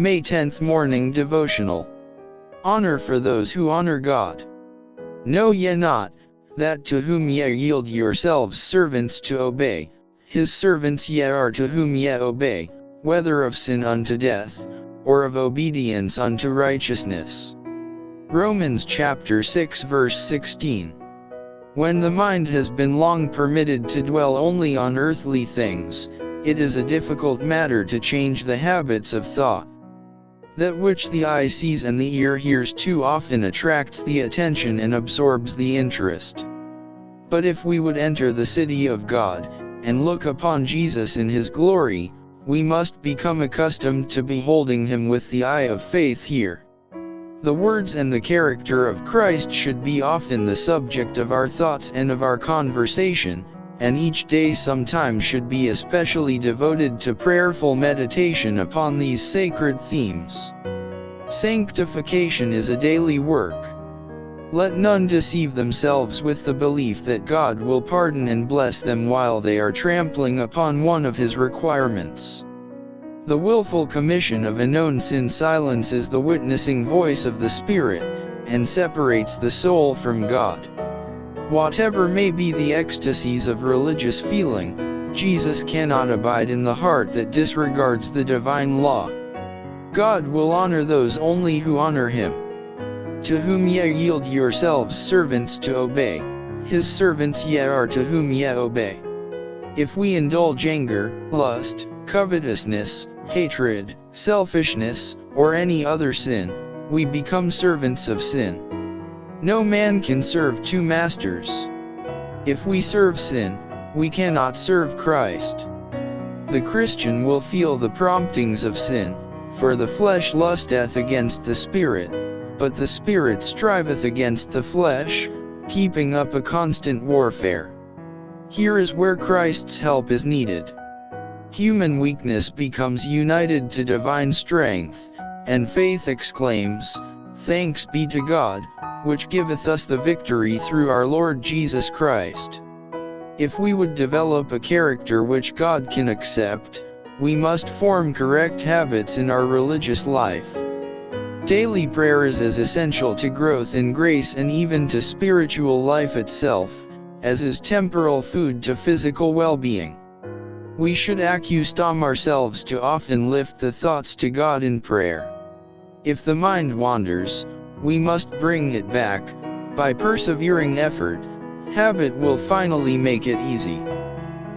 May 10th Morning Devotional. Honor for those who honor God. Know ye not, that to whom ye yield yourselves servants to obey, his servants ye are to whom ye obey, whether of sin unto death, or of obedience unto righteousness. Romans chapter 6 verse 16. When the mind has been long permitted to dwell only on earthly things, it is a difficult matter to change the habits of thought. That which the eye sees and the ear hears too often attracts the attention and absorbs the interest. But if we would enter the city of God, and look upon Jesus in His glory, we must become accustomed to beholding Him with the eye of faith here. The words and the character of Christ should be often the subject of our thoughts and of our conversation, and each day some time should be especially devoted to prayerful meditation upon these sacred themes. Sanctification is a daily work. Let none deceive themselves with the belief that God will pardon and bless them while they are trampling upon one of His requirements. The willful commission of a known sin silences the witnessing voice of the Spirit, and separates the soul from God. Whatever may be the ecstasies of religious feeling, Jesus cannot abide in the heart that disregards the divine law. God will honor those only who honor Him. To whom ye yield yourselves servants to obey, His servants ye are to whom ye obey. If we indulge anger, lust, covetousness, hatred, selfishness, or any other sin, we become servants of sin. No man can serve two masters. If we serve sin, we cannot serve Christ. The Christian will feel the promptings of sin, for the flesh lusteth against the Spirit, but the Spirit striveth against the flesh, keeping up a constant warfare. Here is where Christ's help is needed. Human weakness becomes united to divine strength, and faith exclaims, "Thanks be to God, which giveth us the victory through our Lord Jesus Christ." If we would develop a character which God can accept, we must form correct habits in our religious life. Daily prayer is as essential to growth in grace and even to spiritual life itself, as is temporal food to physical well-being. We should accustom ourselves to often lift the thoughts to God in prayer. If the mind wanders, we must bring it back. By persevering effort, habit will finally make it easy.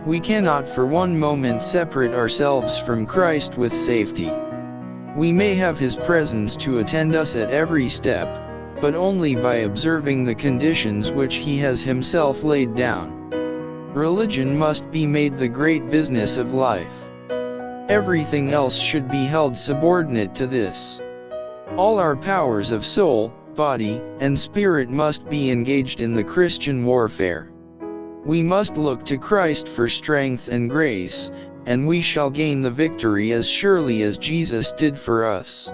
We cannot for one moment separate ourselves from Christ with safety. We may have His presence to attend us at every step, but only by observing the conditions which He has Himself laid down. Religion must be made the great business of life. Everything else should be held subordinate to this. All our powers of soul, body, and spirit must be engaged in the Christian warfare. We must look to Christ for strength and grace, and we shall gain the victory as surely as Jesus did for us.